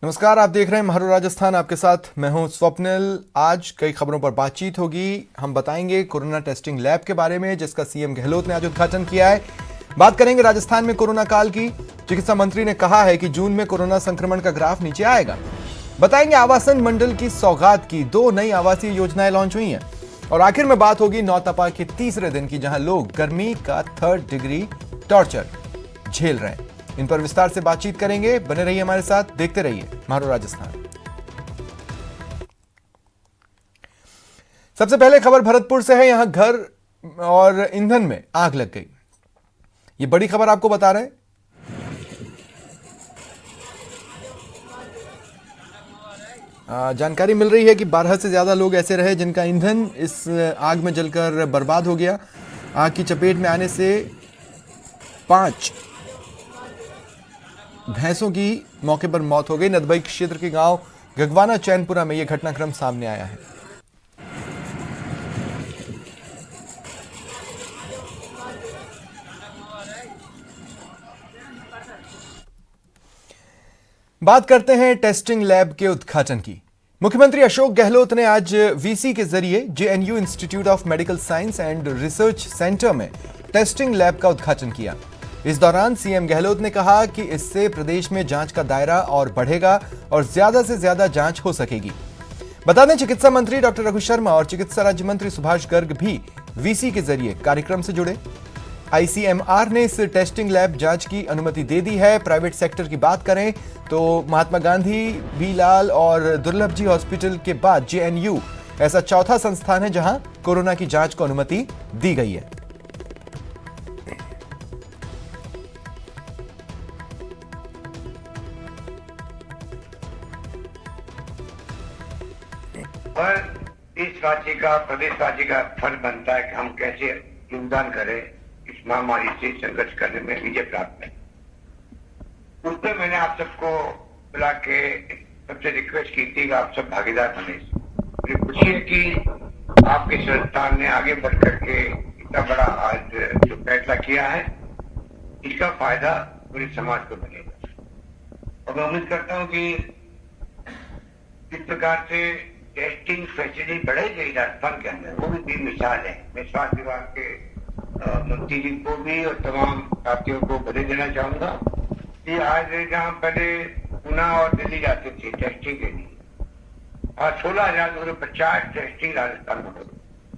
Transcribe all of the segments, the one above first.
नमस्कार, आप देख रहे हैं महारू राजस्थान। आपके साथ मैं हूं स्वप्निल। आज कई खबरों पर बातचीत होगी। हम बताएंगे कोरोना टेस्टिंग लैब के बारे में जिसका सीएम गहलोत ने आज उद्घाटन किया है। बात करेंगे राजस्थान में कोरोना काल की। चिकित्सा मंत्री ने कहा है कि जून में कोरोना संक्रमण का ग्राफ नीचे आएगा। बताएंगे आवासन मंडल की सौगात की 2 नई आवासीय योजनाएं लॉन्च हुई हैं। और आखिर में बात होगी नौतपा के तीसरे दिन की, जहां लोग गर्मी का 3rd डिग्री टॉर्चर झेल रहे हैं। इन पर विस्तार से बातचीत करेंगे। बने रहिए हमारे साथ, देखते रहिए महारू राजस्थान। सबसे पहले खबर भरतपुर से है। यहां घर और ईंधन में आग लग गई। ये बड़ी खबर आपको बता रहे हैं। जानकारी मिल रही है कि 12 से ज्यादा लोग ऐसे रहे जिनका ईंधन इस आग में जलकर बर्बाद हो गया। आग की चपेट में आने से 5 भैंसों की मौके पर मौत हो गई। नदबई क्षेत्र के गांव गगवाना चैनपुरा में यह घटनाक्रम सामने आया है। बात करते हैं टेस्टिंग लैब के उद्घाटन की। मुख्यमंत्री अशोक गहलोत ने आज वीसी के जरिए JNU institute of medical science and research centre में टेस्टिंग लैब का उद्घाटन किया। इस दौरान सीएम गहलोत ने कहा कि इससे प्रदेश में जांच का दायरा और बढ़ेगा और ज्यादा से ज्यादा जांच हो सकेगी। बता दें, चिकित्सा मंत्री डॉक्टर रघु शर्मा और चिकित्सा राज्य मंत्री सुभाष गर्ग भी वीसी के जरिए कार्यक्रम से जुड़े। आईसीएमआर ने इस टेस्टिंग लैब जांच की अनुमति दे दी है। प्राइवेट सेक्टर की बात करें तो महात्मा गांधी, बीलाल और दुर्लभ जी हॉस्पिटल के बाद जेएनयू ऐसा चौथा संस्थान है जहां कोरोना की जांच को अनुमति दी गई है। पर इस राज्य का, प्रदेश राज्य का फर्ज बनता है कि हम कैसे योगदान करें इस महामारी से संघर्ष करने में, विजय प्राप्त करें। उस पर मैंने आप सबको बुला के सबसे रिक्वेस्ट की थी कि आप सब भागीदार बने। मुझे खुशी है कि आपके संस्थान ने आगे बढ़ करके इतना बड़ा आज जो फैसला किया है, इसका फायदा पूरे समाज को मिलेगा। और मैं उम्मीद करता हूँ कि इस प्रकार से टेस्टिंग फैसिलिटी बढ़ेगी राजस्थान के अंदर, वो भी मिसाल है। मैं स्वास्थ्य विभाग के मंत्री जी को भी और तमाम साथियों को बधाई देना चाहूंगा कि आज जहाँ पहले पुणे और दिल्ली जाते थे टेस्टिंग के लिए, आज 16,250 टेस्टिंग राजस्थान में हो।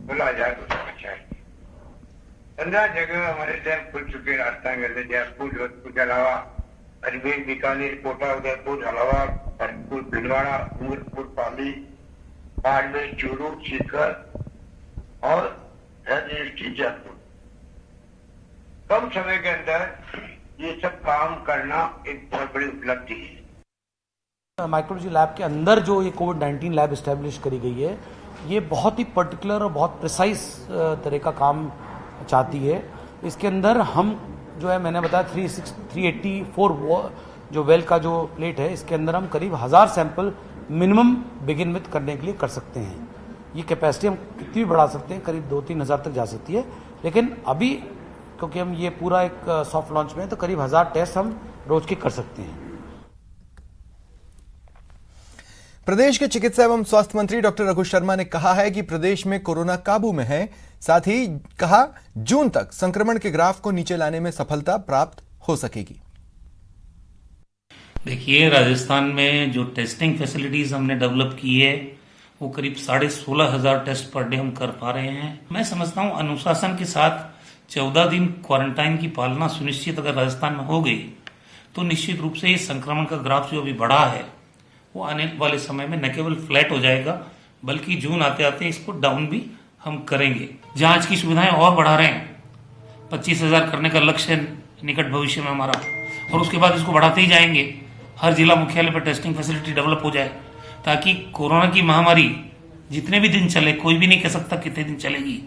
16,250 15 जगह हमारे लैब खुल चुके राजस्थान के अंदर। जयपुर, जोधपुर के अलावा अजमेर, बीकानेर, कोटा, उदयपुर, अलावा भरतपुर, भिलवाड़ा, डूंगरपुर, पाली, बाड़मेर, चूरू, सीकर और जयपुर। कम समय के अंदर ये सब काम करना एक बहुत बड़ी उपलब्धि है। माइक्रोलॉजी लैब के अंदर जो ये कोविड-19 लैब एस्टेब्लिश करी गई है, ये बहुत ही पर्टिकुलर और बहुत प्रिसाइज तरह का काम चाहती है। इसके अंदर हम जो है, मैंने बताया 384 जो वेल का जो प्लेट है, इसके अंदर हम करीब 1000 सैंपल मिनिमम बिगिन विथ करने के लिए कर सकते हैं। ये कैपेसिटी हम कितनी भी बढ़ा सकते हैं, करीब 2-3 हज़ार तक जा सकती है। लेकिन अभी क्योंकि हम ये पूरा एक सॉफ्ट लॉन्च में है, तो करीब 1000 टेस्ट हम रोज के कर सकते हैं। प्रदेश के चिकित्सा एवं स्वास्थ्य मंत्री डॉक्टर रघु शर्मा ने कहा है कि प्रदेश में कोरोना काबू में है। साथ ही कहा जून तक संक्रमण के ग्राफ को नीचे लाने में सफलता प्राप्त हो सकेगी। देखिए, राजस्थान में जो टेस्टिंग फैसिलिटीज हमने डेवलप की है, वो करीब 16,500 टेस्ट पर डे हम कर पा रहे हैं। मैं समझता हूँ अनुशासन के साथ 14 दिन क्वारंटाइन की पालना सुनिश्चित अगर राजस्थान में हो गई, तो निश्चित रूप से इस संक्रमण का ग्राफ जो अभी बढ़ा है, वो आने वाले समय में न केवल फ्लैट हो जाएगा, बल्कि जून आते आते इसको डाउन भी हम करेंगे। जांच की सुविधाएं और बढ़ा रहे हैं। 25,000 करने का लक्ष्य है निकट भविष्य में हमारा, और उसके बाद इसको बढ़ाते ही जाएंगे। हर जिला मुख्यालय पर टेस्टिंग फैसिलिटी डेवलप हो जाए, ताकि कोरोना की महामारी जितने भी दिन चले, कोई भी नहीं कह सकता कितने दिन चलेगी,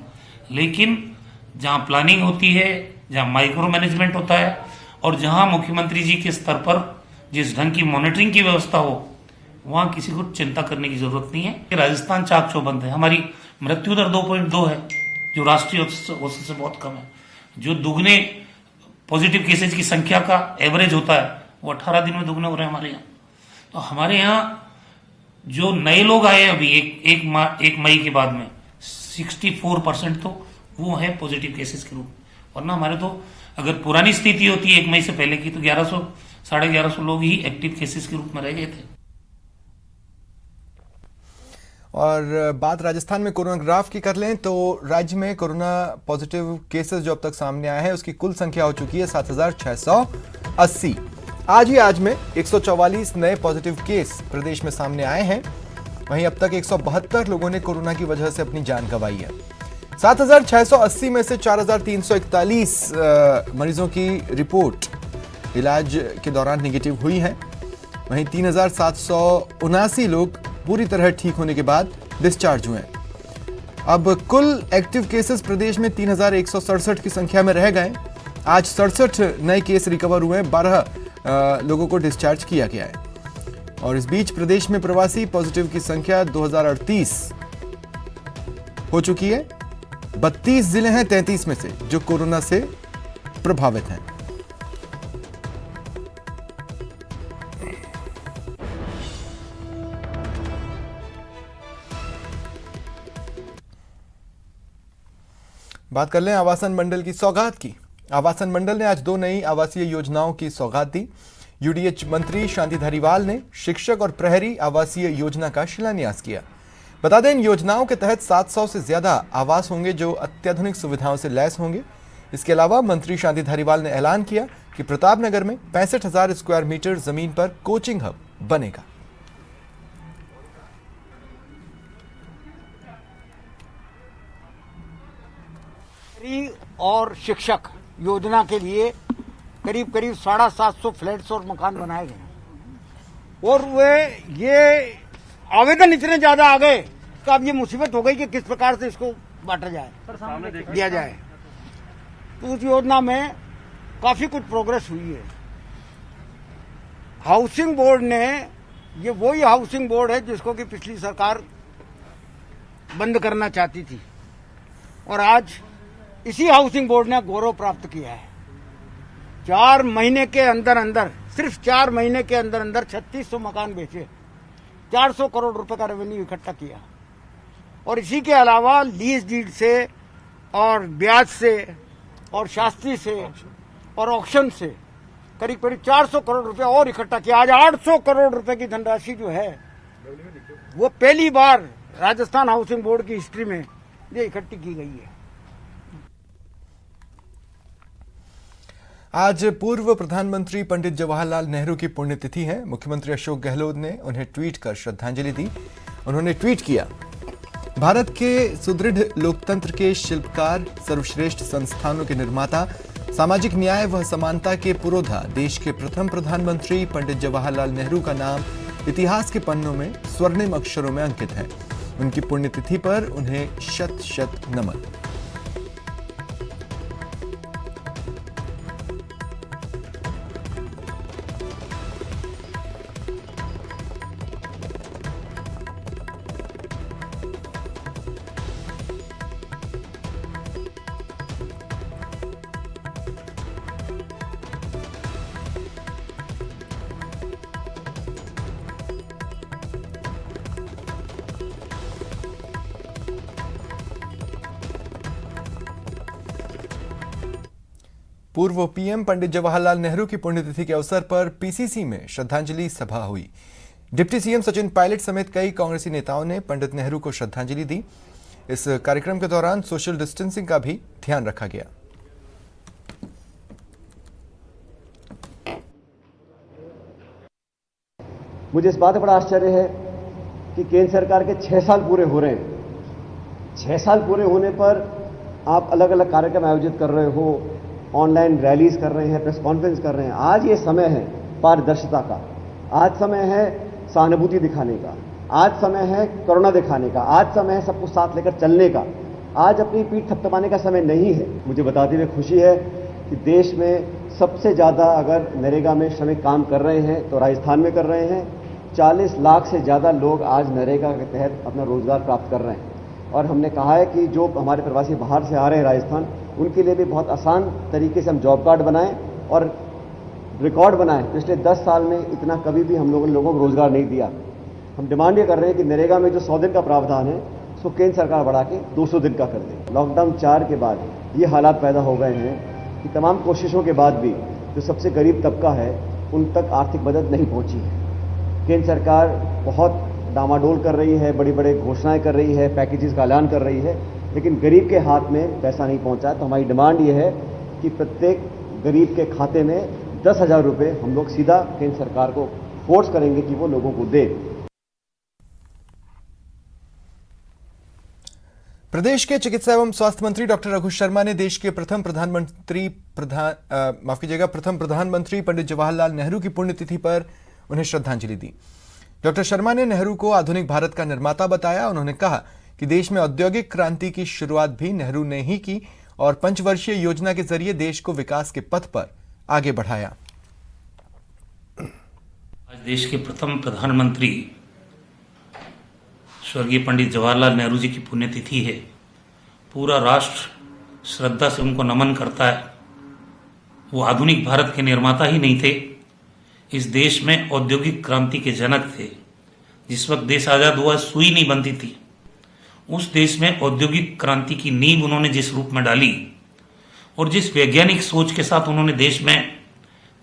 लेकिन जहां प्लानिंग होती है, जहां माइक्रो मैनेजमेंट होता है, और जहां मुख्यमंत्री जी के स्तर पर जिस ढंग की मॉनिटरिंग की व्यवस्था हो, वहां किसी को चिंता करने की जरूरत नहीं है। राजस्थान चाक चौबंद है। हमारी मृत्यु दर 2.2 है, जो राष्ट्रीय औसत से बहुत कम है। जो दुगने पॉजिटिव केसेज की संख्या का एवरेज होता है, वो 18 दिन में दुगने हो रहे हैं हमारे यहाँ। तो हमारे यहाँ जो नए लोग आए अभी एक मई के बाद में 64% तो वो है पॉजिटिव केसेस के रूप में, वरना हमारे तो अगर पुरानी स्थिति होती है 1 मई से पहले की तो 1100-1150 लोग ही एक्टिव केसेस के रूप में रह गए थे। और बात राजस्थान में कोरोना ग्राफ की कर लें तो राज्य में कोरोना पॉजिटिव केसेस जो अब तक सामने आए हैं उसकी कुल संख्या हो चुकी है 7,680। आज में 144 नए पॉजिटिव केस प्रदेश में सामने आए हैं। वहीं अब तक 172 लोगों ने कोरोना की वजह से अपनी जान गंवाई है। 7,680 में से 4,341 मरीजों की रिपोर्ट इलाज के दौरान नेगेटिव हुई है। वहीं 3,779 लोग पूरी तरह ठीक होने के बाद डिस्चार्ज हुए। अब कुल एक्टिव केसेस प्रदेश में 3,167 की संख्या में रह गए। आज 67 नए केस रिकवर हुए, 12 लोगों को डिस्चार्ज किया गया है। और इस बीच प्रदेश में प्रवासी पॉजिटिव की संख्या 2038 हो चुकी है। 32 जिले हैं 33 में से जो कोरोना से प्रभावित हैं। बात कर लें आवासन मंडल की सौगात की। आवासन मंडल ने आज 2 नई आवासीय योजनाओं की सौगात दी। यूडीएच मंत्री शांति धारीवाल ने शिक्षक और प्रहरी आवासीय योजना का शिलान्यास किया। बता दें इन योजनाओं के तहत 700 से ज्यादा आवास होंगे जो अत्याधुनिक सुविधाओं से लैस होंगे। इसके अलावा मंत्री शांति धारीवाल ने ऐलान किया कि प्रतापनगर में 65,000 स्क्वायर मीटर जमीन पर कोचिंग हब बनेगा। और शिक्षक योजना के लिए करीब 750 फ्लैट्स और मकान बनाए गए और ये आवेदन इतने ज्यादा आ गए कि अब ये मुसीबत हो गई कि किस प्रकार से इसको बांटा जाए, दिया जाए। तो उस योजना में काफी कुछ प्रोग्रेस हुई है। हाउसिंग बोर्ड ने, ये वही हाउसिंग बोर्ड है जिसको कि पिछली सरकार बंद करना चाहती थी और आज इसी हाउसिंग बोर्ड ने गौरव प्राप्त किया है। 4 महीने के अंदर सिर्फ 4 महीने के अंदर 3600 मकान बेचे, 400 करोड़ रुपए का रेवेन्यू इकट्ठा किया। और इसी के अलावा लीज डीड से और ब्याज से और शास्त्री से और ऑक्शन से करीब 400 करोड़ रुपए और इकट्ठा किया। आज 800 करोड़ रुपए की धनराशि जो है वो पहली बार राजस्थान हाउसिंग बोर्ड की हिस्ट्री में ये इकट्ठी की गई है। आज पूर्व प्रधानमंत्री पंडित जवाहरलाल नेहरू की पुण्यतिथि है। मुख्यमंत्री अशोक गहलोत ने उन्हें ट्वीट कर श्रद्धांजलि दी। उन्होंने ट्वीट किया, भारत के सुदृढ़ लोकतंत्र के शिल्पकार, सर्वश्रेष्ठ संस्थानों के निर्माता, सामाजिक न्याय व समानता के पुरोधा, देश के प्रथम प्रधानमंत्री पंडित जवाहरलाल नेहरू का नाम इतिहास के पन्नों में स्वर्णिम अक्षरों में अंकित है। उनकी पुण्यतिथि पर उन्हें शत शत नमन। पूर्व पीएम पंडित जवाहरलाल नेहरू की पुण्यतिथि के अवसर पर पीसीसी में श्रद्धांजलि सभा हुई। डिप्टी सीएम सचिन पायलट समेत कई कांग्रेसी नेताओं ने पंडित नेहरू को श्रद्धांजलि दी। इस कार्यक्रम के दौरान सोशल डिस्टेंसिंग का भी ध्यान रखा गया। मुझे इस बात का बड़ा आश्चर्य है कि केंद्र सरकार के 6 साल पूरे हो रहे हैं। 6 साल पूरे होने पर आप अलग अलग कार्यक्रम आयोजित कर रहे हो, ऑनलाइन रैलीज कर रहे हैं, प्रेस कॉन्फ्रेंस कर रहे हैं। आज ये समय है पारदर्शिता का, आज समय है सहानुभूति दिखाने का, आज समय है करुणा दिखाने का, आज समय है सबको साथ लेकर चलने का। आज अपनी पीठ थपथपाने का समय नहीं है। मुझे बताते हुए खुशी है कि देश में सबसे ज्यादा अगर नरेगा में श्रमिक काम कर रहे हैं तो राजस्थान में कर रहे हैं। 40 लाख से ज्यादा लोग आज नरेगा के तहत अपना रोजगार प्राप्त कर रहे हैं। और हमने कहा है कि जो हमारे प्रवासी बाहर से आ रहे हैं राजस्थान, उनके लिए भी बहुत आसान तरीके से हम जॉब कार्ड बनाएं और रिकॉर्ड बनाए। पिछले 10 साल में इतना कभी भी हम लोगों को रोजगार नहीं दिया। हम डिमांड ये कर रहे हैं कि नरेगा में जो 100 दिन का प्रावधान है उसको केंद्र सरकार बढ़ा के 200 दिन का कर दे। लॉकडाउन 4 के बाद ये हालात पैदा हो गए हैं कि तमाम कोशिशों के बाद भी जो सबसे गरीब तबका है उन तक आर्थिक मदद नहीं पहुंची है। केंद्र सरकार बहुत डामाडोल कर रही है, बड़ी बड़ी घोषणाएं कर रही है, पैकेजेस का ऐलान कर रही है, लेकिन गरीब के हाथ में पैसा नहीं पहुंचा। तो हमारी डिमांड ये है कि प्रत्येक गरीब के खाते में 10,000 रुपये हम लोग सीधा केंद्र सरकार को फोर्स करेंगे कि वो लोगों को दे। प्रदेश के चिकित्सा एवं स्वास्थ्य मंत्री डॉक्टर रघु शर्मा ने देश के प्रथम प्रधानमंत्री पंडित जवाहरलाल नेहरू की पुण्यतिथि पर उन्हें श्रद्धांजलि दी। डॉक्टर शर्मा ने नेहरू को आधुनिक भारत का निर्माता बताया। उन्होंने कहा कि देश में औद्योगिक क्रांति की शुरुआत भी नेहरू ने ही की और पंचवर्षीय योजना के जरिए देश को विकास के पथ पर आगे बढ़ाया। आज देश के प्रथम प्रधानमंत्री स्वर्गीय पंडित जवाहरलाल नेहरू जी की पुण्यतिथि है। पूरा राष्ट्र श्रद्धा से उनको नमन करता है। वो आधुनिक भारत के निर्माता ही नहीं थे, इस देश में औद्योगिक क्रांति के जनक थे। जिस वक्त देश आजाद हुआ सुई नहीं बनती थी, उस देश में औद्योगिक क्रांति की नींव उन्होंने जिस रूप में डाली और जिस वैज्ञानिक सोच के साथ उन्होंने देश में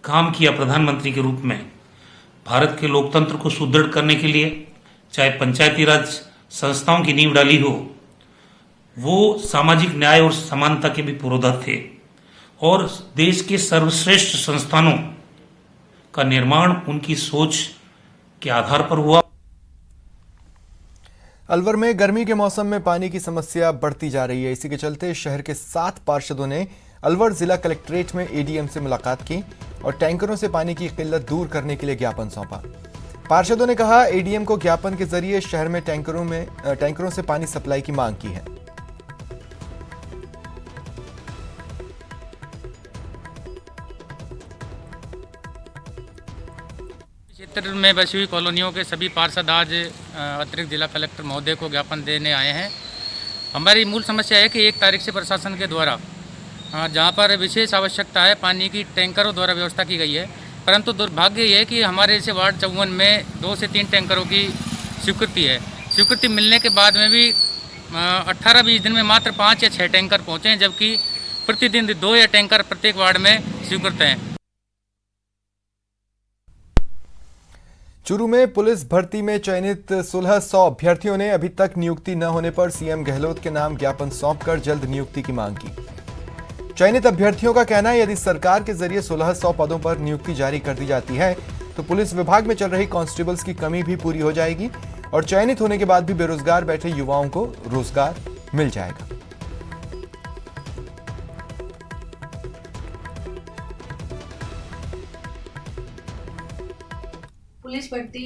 काम किया प्रधानमंत्री के रूप में, भारत के लोकतंत्र को सुदृढ़ करने के लिए चाहे पंचायती राज संस्थाओं की नींव डाली हो, वो सामाजिक न्याय और समानता के भी पुरोधा थे और देश के सर्वश्रेष्ठ संस्थानों का निर्माण उनकी सोच के आधार पर हुआ। अलवर में गर्मी के मौसम में पानी की समस्या बढ़ती जा रही है। इसी के चलते शहर के 7 पार्षदों ने अलवर जिला कलेक्ट्रेट में एडीएम से मुलाकात की और टैंकरों से पानी की किल्लत दूर करने के लिए ज्ञापन सौंपा। पार्षदों ने कहा एडीएम को ज्ञापन के जरिए शहर में टैंकरों से पानी सप्लाई की मांग की है। क्षेत्र में बसी हुई कॉलोनियों के सभी पार्षद आज अतिरिक्त जिला कलेक्टर महोदय को ज्ञापन देने आए हैं। हमारी मूल समस्या है कि 1 तारीख से प्रशासन के द्वारा जहां पर विशेष आवश्यकता है पानी की, टैंकरों द्वारा व्यवस्था की गई है, परंतु दुर्भाग्य ये है कि हमारे जैसे वार्ड 54 में 2 से 3 टैंकरों की स्वीकृति है। स्वीकृति मिलने के बाद में भी 18-20 दिन में मात्र 5 या 6 टैंकर पहुँचे हैं, जबकि प्रतिदिन 2 या टैंकर प्रत्येक वार्ड में स्वीकृत हैं। चूरू में पुलिस भर्ती में चयनित 1600 अभ्यर्थियों ने अभी तक नियुक्ति न होने पर सीएम गहलोत के नाम ज्ञापन सौंपकर जल्द नियुक्ति की मांग की। चयनित अभ्यर्थियों का कहना है यदि सरकार के जरिए 1600 पदों पर नियुक्ति जारी कर दी जाती है तो पुलिस विभाग में चल रही कांस्टेबल्स की कमी भी पूरी हो जाएगी और चयनित होने के बाद भी बेरोजगार बैठे युवाओं को रोजगार मिल जाएगा। पुलिस भर्ती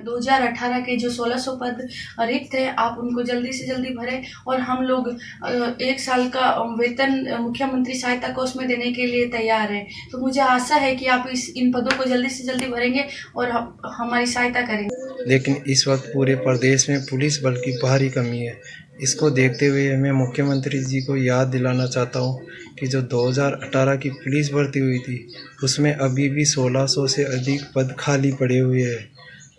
2018 के जो 1600 पद रिक्त है, आप उनको जल्दी से जल्दी भरें और हम लोग 1 साल का वेतन मुख्यमंत्री सहायता कोष में देने के लिए तैयार हैं। तो मुझे आशा है कि आप इन पदों को जल्दी से जल्दी भरेंगे और हमारी सहायता करेंगे। लेकिन इस वक्त पूरे प्रदेश में पुलिस बल की भारी कमी है। इसको देखते हुए मैं मुख्यमंत्री जी को याद दिलाना चाहता हूँ कि जो 2018 की पुलिस भर्ती हुई थी उसमें अभी भी 1600 से अधिक पद खाली पड़े हुए हैं।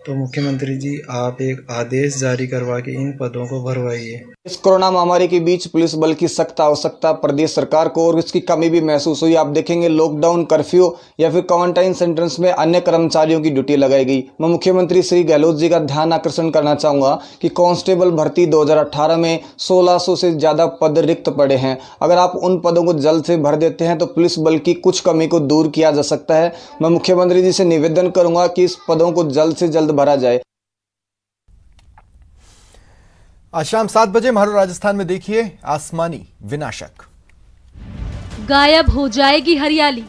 तो मुख्यमंत्री जी आप एक आदेश जारी करवा के इन पदों को भरवाइए। इस कोरोना महामारी के बीच पुलिस बल की सख्त आवश्यकता प्रदेश सरकार को और इसकी कमी भी महसूस हुई। आप देखेंगे लॉकडाउन, कर्फ्यू या फिर क्वारंटाइन सेंटर्स में अन्य कर्मचारियों की ड्यूटी लगाई गई। मैं मुख्यमंत्री श्री गहलोत जी का ध्यान आकर्षण करना चाहूँगा कि कांस्टेबल भर्ती 2018 में 1600 से ज़्यादा पद रिक्त पड़े हैं। अगर आप उन पदों को जल्द से भर देते हैं तो पुलिस बल की कुछ कमी को दूर किया जा सकता है। मैं मुख्यमंत्री जी से निवेदन करूँगा कि इस पदों को जल्द से जल्द भरा जाए। आज शाम 7 बजे महारो राजस्थान में देखिए आसमानी विनाशक। गायब हो जाएगी हरियाली,